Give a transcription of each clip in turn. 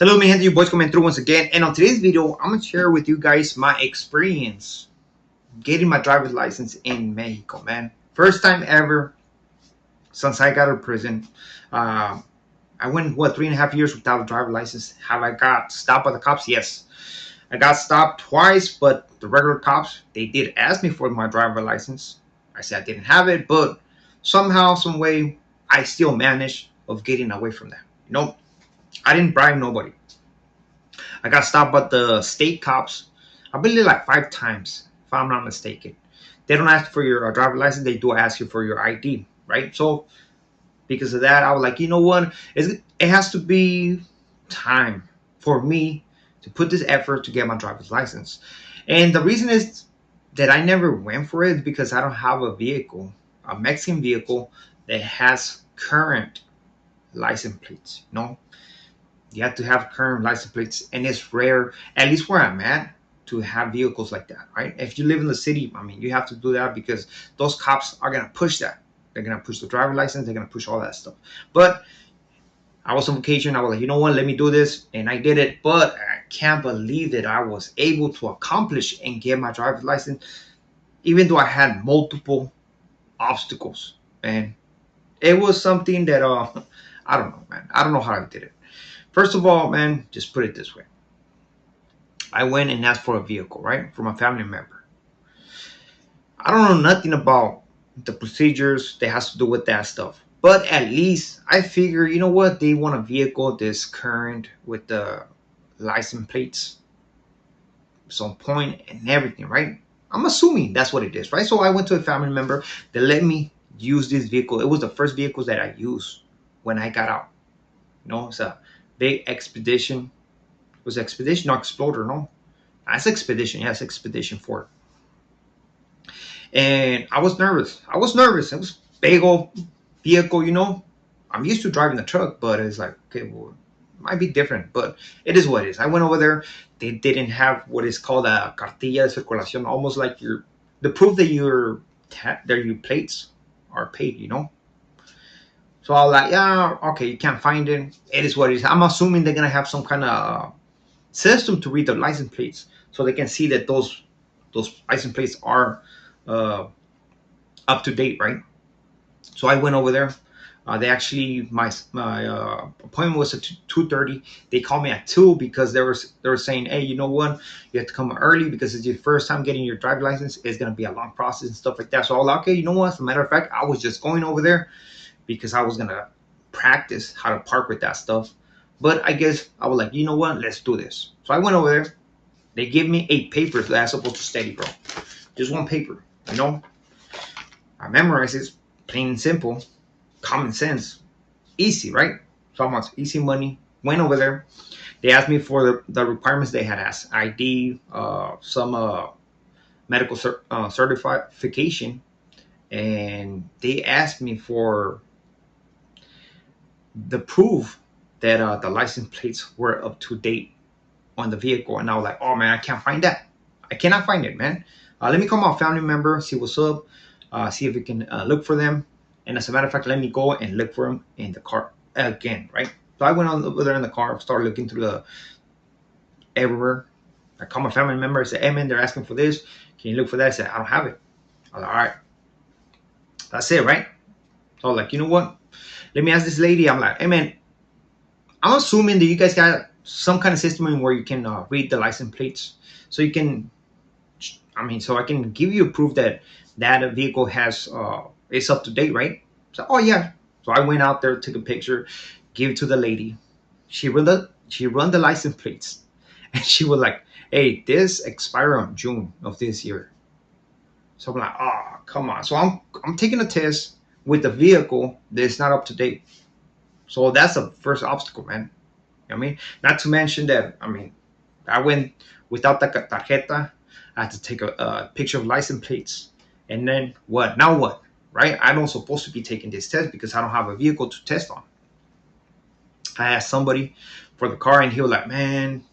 Hello, mi gente, your boys coming through once again. And on today's video, I'm gonna share with you guys my experience getting my driver's license in Mexico, man. First time ever since I got out of prison. Uh, I went 3.5 years without a driver's license. Have I got stopped by the cops? Yes, I got stopped twice, but the regular cops they did ask me for my driver's license. I said I didn't have it, but somehow, some way, I still managed of getting away from that. I didn't bribe nobody. I got stopped by the state cops, I believe like 5 times, if I'm not mistaken. They don't ask for your driver's license, they do ask you for your ID, right? So because of that, I was like, you know what? It has to be time for me to put this effort to get my driver's license. And the reason is that I never went for it is because I don't have a vehicle, a Mexican vehicle that has current license plates. You have to have current license plates, and it's rare, at least where I'm at, to have vehicles like that, right? If you live in the city, I mean, you have to do that because those cops are gonna push that. They're gonna push the driver license. They're gonna push all that stuff. But I was on vacation. I was like, you know what? Let me do this, and I did it. But I can't believe that I was able to accomplish and get my driver's license, even though I had multiple obstacles. And it was something that I don't know, man. I don't know how I did it. First of all, man, just put it this way. I went and asked for a vehicle, right? From a family member. I don't know nothing about the procedures that has to do with that stuff. But at least I figure, you know what? They want a vehicle that's current with the license plates, some point and everything, right? I'm assuming that's what it is, right? So I went to a family member that let me use this vehicle. It was the first vehicle that I used when I got out. It's a big expedition. It was expedition, not exploder, no. That's expedition. Yes, expedition 4. And I was nervous. It was big old vehicle. I'm used to driving the truck, but it's like, okay, well, it might be different, but it is what it is. I went over there. They didn't have what is called a cartilla de circulación, almost like the proof that your plates are paid. So I was like, yeah, okay, you can't find it. It is what it is. I'm assuming they're gonna have some kind of system to read the license plates, so they can see that those license plates are up to date, right? So I went over there. They actually my appointment was at 2:30. They called me at 2 because they were saying, hey, you know what? You have to come early because it's your first time getting your driver's license. It's gonna be a long process and stuff like that. So I was like, okay, you know what? As a matter of fact, I was just going over there because I was gonna practice how to park with that stuff. But I guess I was like, you know what? Let's do this. So I went over there. They gave me 8 papers that I'm supposed to study, bro. Just one paper. I memorized it, plain and simple, common sense, easy, right? So I'm on easy money. Went over there. They asked me for the requirements they had asked: ID, some medical certification, and they asked me for the proof that the license plates were up to date on the vehicle. And I was like, oh man, I can't find that. I cannot find it, man. Let me call my family member, see what's up, see if we can look for them. And as a matter of fact, let me go and look for them in the car again, right? So I went on over there in the car, started looking through the everywhere. I called my family member. I said, hey man, they're asking for this. Can you look for that? I said, I don't have it. I was like, all right, that's it, right? So I was like, you know what? Let me ask this lady. I'm like, hey man, I'm assuming that you guys got some kind of system where you can read the license plates, so you can, so I can give you a proof that vehicle has it's up to date, right? So, oh yeah. So I went out there, took a picture, gave it to the lady. She run the license plates, and she was like, hey, this expired on June of this year. So I'm like, oh, come on. So I'm taking a test with the vehicle that's not up to date. So that's the first obstacle, man. Not to mention that, I went without the tarjeta. I had to take a picture of license plates. And then what? Now what? Right? I don't supposed to be taking this test because I don't have a vehicle to test on. I asked somebody for the car, and he was like, man,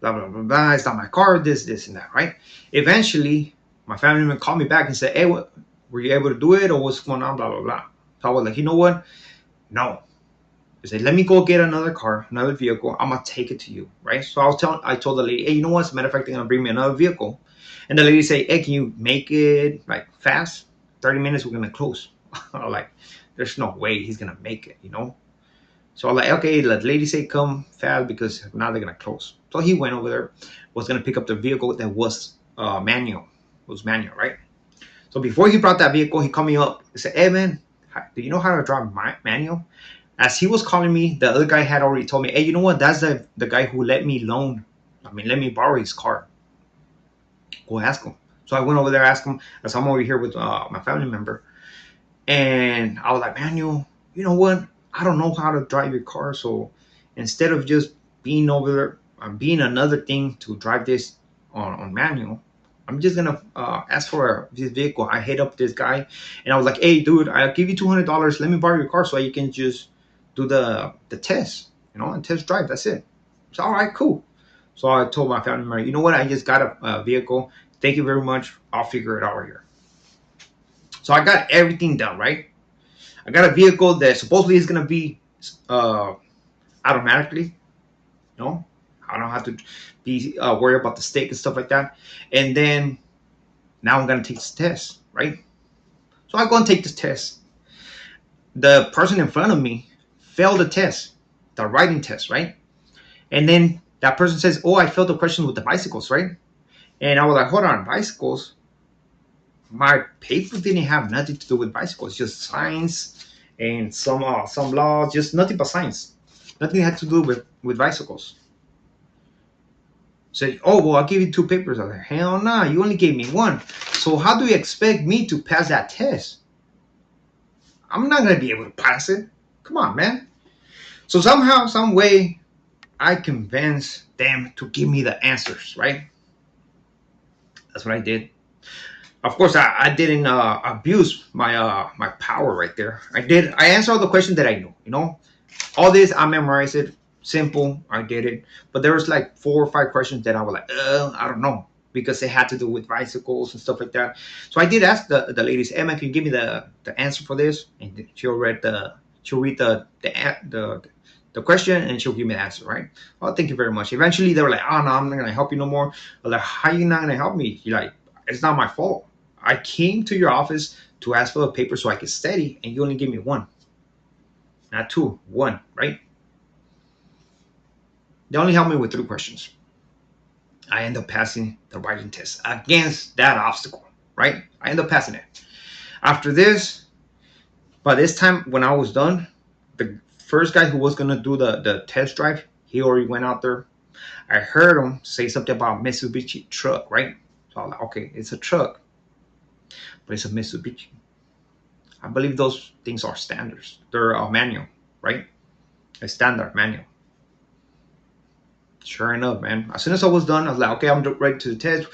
blah, blah, blah, blah. It's not my car, this, and that, right? Eventually, my family member called me back and said, hey, were you able to do it, or what's going on, blah, blah, blah. So I was like, you know what? No. He said, let me go get another car, another vehicle. I'm gonna take it to you, right? So I told the lady, hey, you know what? As a matter of fact, they're gonna bring me another vehicle. And the lady say, hey, can you make it like fast? 30 minutes, we're gonna close. I'm like, there's no way he's gonna make it, you know? So I'm like, okay, let the lady say come fast because now they're gonna close. So he went over there, was gonna pick up the vehicle that was manual. It was manual, right? So before he brought that vehicle, he called me up. He said, hey man, do you know how to drive manual? As he was calling me, the other guy had already told me, hey, you know what? That's the guy who let me borrow his car. Go ask him. So I went over there, asked him, as I'm over here with my family member. And I was like, Manuel, you know what? I don't know how to drive your car. So instead of just being over there, being another thing to drive this on manual, I'm just gonna ask for this vehicle. I hit up this guy, and I was like, "Hey, dude, I'll give you $200. Let me borrow your car so you can just do the test, and test drive. That's it." It's all right, cool. So I told my family member, "You know what? I just got a vehicle. Thank you very much. I'll figure it out here." So I got everything done, right? I got a vehicle that supposedly is gonna be automatically, I don't have to be worried about the stake and stuff like that. And then now I'm gonna take this test, right? So I go and take this test. The person in front of me failed the test, the writing test, right? And then that person says, "Oh, I failed the question with the bicycles, right?" And I was like, "Hold on, bicycles? My paper didn't have nothing to do with bicycles, just science and some laws, just nothing but science. Nothing had to do with bicycles." Say, "Oh, well, I'll give you 2 papers." I was like, "Hell no, you only gave me 1. So how do you expect me to pass that test? I'm not gonna be able to pass it. Come on, man." So somehow, some way, I convinced them to give me the answers, right? That's what I did. Of course, I didn't abuse my power right there. I answered all the questions that I knew. All this I memorized it. Simple, I did it. But there was like 4 or 5 questions that I was like, I don't know, because they had to do with bicycles and stuff like that. So I did ask the ladies, Emma, can you give me the answer for this? And she'll read the question and she'll give me the answer, right? Oh, thank you very much. Eventually they were like, oh no, I'm not gonna help you no more. I was like, how are you not gonna help me? You're like, it's not my fault. I came to your office to ask for a paper so I could study, and you only gave me 1. Not 2, 1, right? They only helped me with 3 questions. I end up passing the writing test against that obstacle, right? I end up passing it. After this, by this time when I was done, the first guy who was going to do the test drive, he already went out there. I heard him say something about Mitsubishi truck, right? So I was like, okay, it's a truck, but it's a Mitsubishi. I believe those things are standards. They're manual, right? A standard manual. Sure enough, man. As soon as I was done, I was like, okay, I'm ready to the test.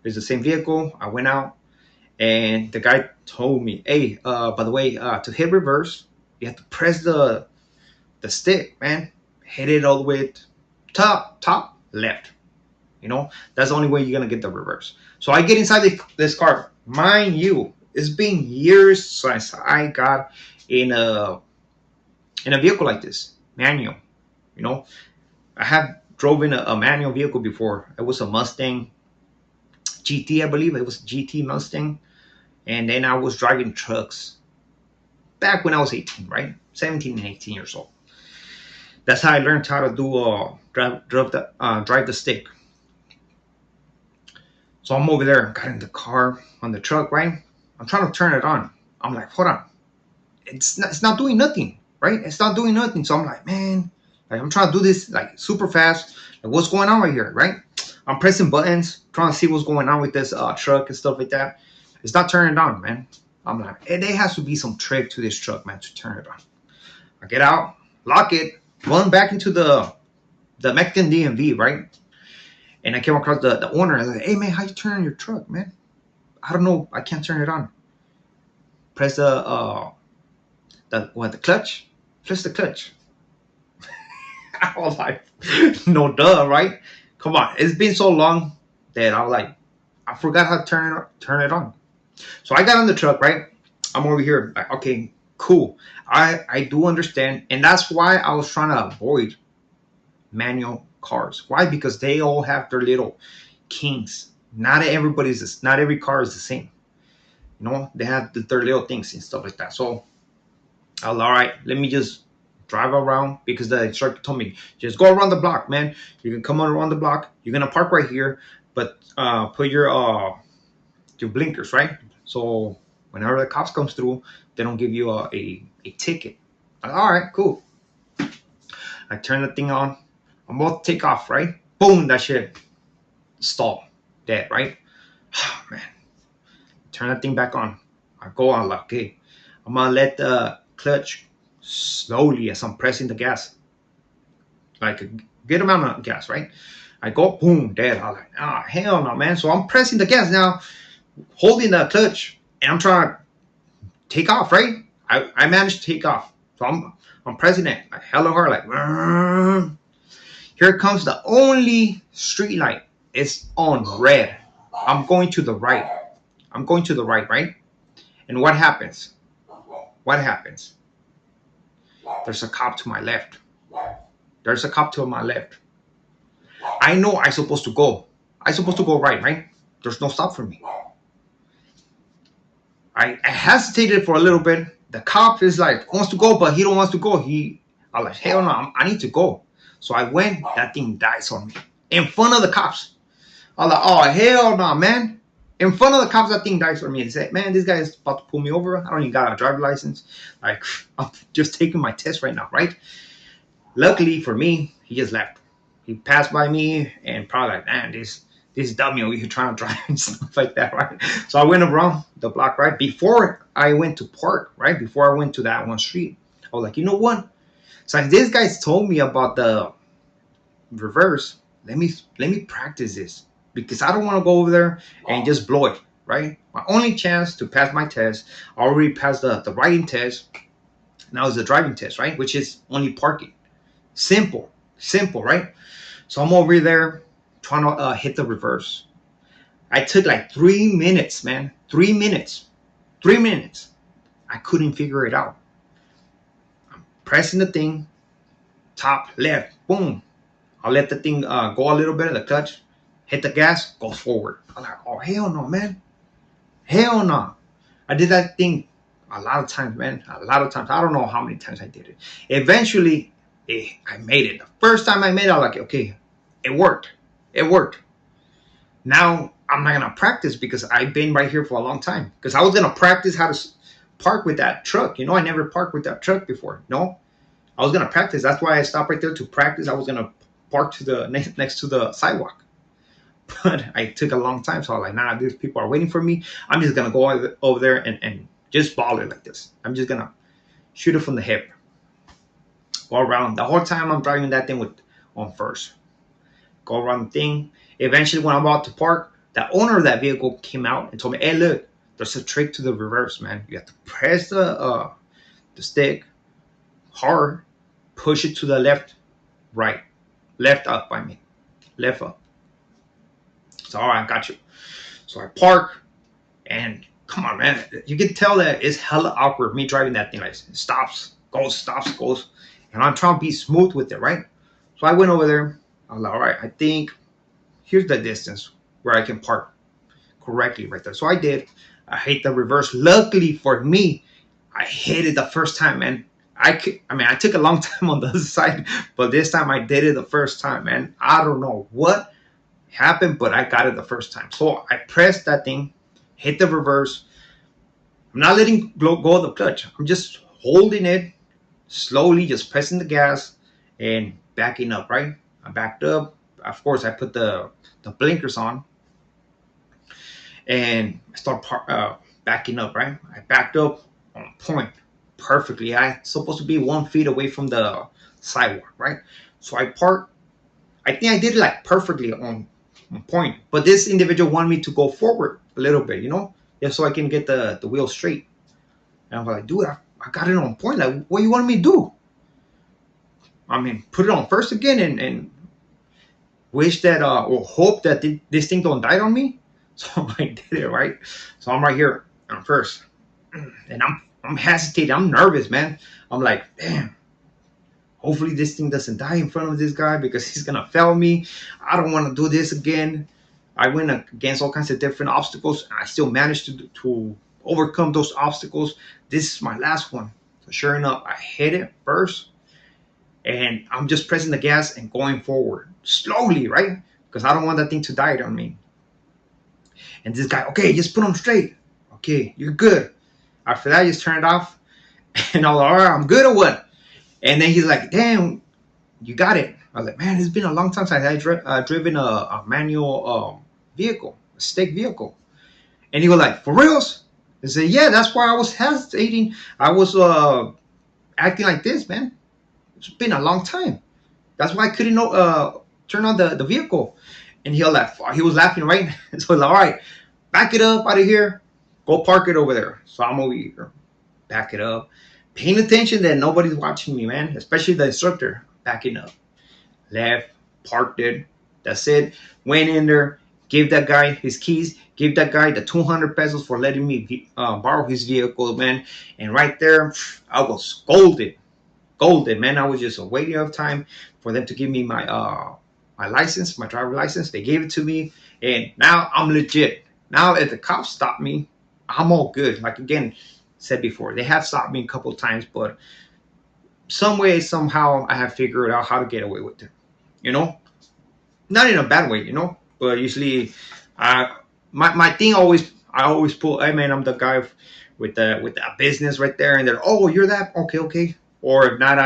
It's the same vehicle. I went out, and the guy told me, hey, by the way, to hit reverse, you have to press the stick, man. Hit it all the way top, left. That's the only way you're going to get the reverse. So I get inside this car. Mind you, it's been years since I got in a vehicle like this, manual. I have drove in a manual vehicle before. It was a Mustang GT, I believe. It was a GT Mustang. And then I was driving trucks back when I was 18, right? 17 and 18 years old. That's how I learned how to do drive the stick. So I'm over there, got in the car on the truck, right? I'm trying to turn it on. I'm like, hold on. It's not doing nothing, right? It's not doing nothing. So I'm like, man, I'm trying to do this like super fast. Like, what's going on right here, right? I'm pressing buttons, trying to see what's going on with this truck and stuff like that. It's not turning on, man. I'm like, there has to be some trick to this truck, man, to turn it on. I get out, lock it, run back into the Mexican DMV, right? And I came across the owner. I was like, hey, man, how you turn on your truck, man? I don't know. I can't turn it on. Press the clutch? Press the clutch. I was like, no duh, right? Come on. It's been so long that I was like, I forgot how to turn it on. So I got on the truck, right? I'm over here. Like, okay, Cool. I do understand, and that's why I was trying to avoid manual cars. Why? Because they all have their little kinks. Not every car is the same. You know, they have their little things and stuff like that. So I was all right. Let me just drive around because the instructor told me just go around the block, man. You can come around the block. You're gonna park right here, but put your blinkers right. So whenever the cops comes through, they don't give you a ticket. All right, cool. I turn the thing on. I'm about to take off, right? Boom, that shit stall. Dead, right? Oh, man. Turn that thing back on. I go on like, okay, I'm gonna let the clutch slowly as I'm pressing the gas. Like a good amount of gas, right? I go boom, dead. I'm like, hell no, man. So I'm pressing the gas now, holding the clutch, and I'm trying to take off, right? I managed to take off. So I'm pressing it like hella hard, like here comes the only street light. It's on red. I'm going to the right. I'm going to the right, right? And what happens? What happens? There's a cop to my left. There's a cop to my left. I know I'm supposed to go. I'm supposed to go right, right? There's no stop for me. I hesitated for a little bit. The cop is like, wants to go, but he don't want to go. I like, hell no, I need to go. So I went, that thing dies on me. In front of the cops. I was like, oh, hell no, man. In front of the cops, that thing dies for me. And said, man, this guy is about to pull me over. I don't even got a driver's license. Like, I'm just taking my test right now, right? Luckily for me, he just left. He passed by me and probably like, man, this dummy over here trying to drive and stuff like that, right? So I went around the block, right? Before I went to park, right? Before I went to that one street, I was like, you know what? So this guy's told me about the reverse. Let me practice this because I don't want to go over there and just blow it, right? My only chance to pass my test, I already passed the writing test. Now it's the driving test, right? Which is only parking. Simple, right? So I'm over there trying to hit the reverse. I took like 3 minutes, man. 3 minutes. 3 minutes. I couldn't figure it out. I'm pressing the thing, top left, boom. I'll let the thing go a little bit of the clutch, hit the gas, goes forward. I'm like, oh, hell no, man. Hell no. I did that thing a lot of times, man. A lot of times. I don't know how many times I did it. Eventually, I made it. The first time I made it, I was like, okay, it worked. It worked. Now, I'm not going to practice because I've been right here for a long time. Because I was going to practice how to park with that truck. You know, I never parked with that truck before. No, I was going to practice. That's why I stopped right there to practice. I was going to park to the next to the sidewalk. But I took a long time. So I was like, nah, these people are waiting for me. I'm just going to go over there and just ball it like this. I'm just going to shoot it from the hip. Go around. The whole time I'm driving that thing on first. Go around the thing. Eventually, when I'm about to park, the owner of that vehicle came out and told me, hey, look, there's a trick to the reverse, man. You have to press the stick hard, push it to the left, right. Left up, I mean. Left up. So, all right, I got you. So I park, and come on, man. You can tell that it's hella awkward, me driving that thing. Like, it stops, goes. And I'm trying to be smooth with it, right? So I went over there. I was like, all right, I think here's the distance where I can park correctly right there. So I did. I hit the reverse. Luckily for me, I hit it the first time, man. I took a long time on the other side, but this time I did it the first time, man. I don't know what happened, but I got it the first time. So I pressed that thing, hit the reverse. I'm not letting go of the clutch. I'm just holding it slowly, just pressing the gas and backing up, right? I backed up. Of course, I put the blinkers on and I start backing up, right? I backed up on point perfectly. I supposed to be 1 feet away from the sidewalk, right? So I parked. I think I did it like perfectly on point. But this individual wanted me to go forward a little bit, you know, just so I can get the wheel straight. And I'm like, dude, I got it on point. Like, what you want me to do? I mean, put it on first again and wish that or hope that this thing don't die on me. So I did it, right. So I'm right here on first, and I'm hesitating. I'm nervous, man. I'm like, damn. Hopefully this thing doesn't die in front of this guy because he's gonna fail me. I don't want to do this again. I went against all kinds of different obstacles, and I still managed to overcome those obstacles. This is my last one. So sure enough, I hit it first, and I'm just pressing the gas and going forward slowly, right? Because I don't want that thing to die on me. And this guy, okay, just put them straight. Okay, you're good. After that, I just turn it off, and I'm like, all right, I'm good or what? And then he's like, damn, you got it. I was like, man, it's been a long time since I driven a manual vehicle, a stick vehicle. And he was like, for reals? I said, yeah, that's why I was hesitating. I was acting like this, man. It's been a long time. That's why I couldn't turn on the vehicle. And he was laughing, right? So I was like, all right, back it up out of here. Go park it over there. So I'm over here, back it up, paying attention that nobody's watching me, man, especially the instructor. Backing up, left, parked it. That's it. Went in there, gave that guy his keys, gave that guy the 200 pesos for letting me borrow his vehicle, man. And right there, I was golden, man. I was just waiting of time for them to give me my license, my driver license. They gave it to me, and now I'm legit. Now, if the cops stop me, I'm all good. Like again, said before, they have stopped me a couple of times, but some way, somehow, I have figured out how to get away with it. You know, not in a bad way, you know. But usually, my thing I always pull. Hey man, I'm the guy with the business right there, and they're, oh, you're that, okay. Or if not,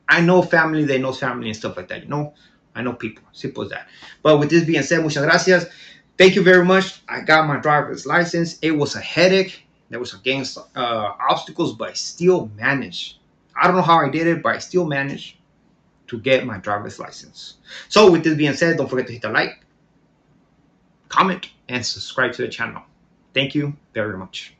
I know family, they know family and stuff like that. You know, I know people. Simple as that. But with this being said, muchas gracias. Thank you very much. I got my driver's license. It was a headache. There was against obstacles, but I still managed. I don't know how I did it, but I still managed to get my driver's license. So with this being said, don't forget to hit the like, comment, and subscribe to the channel. Thank you very much.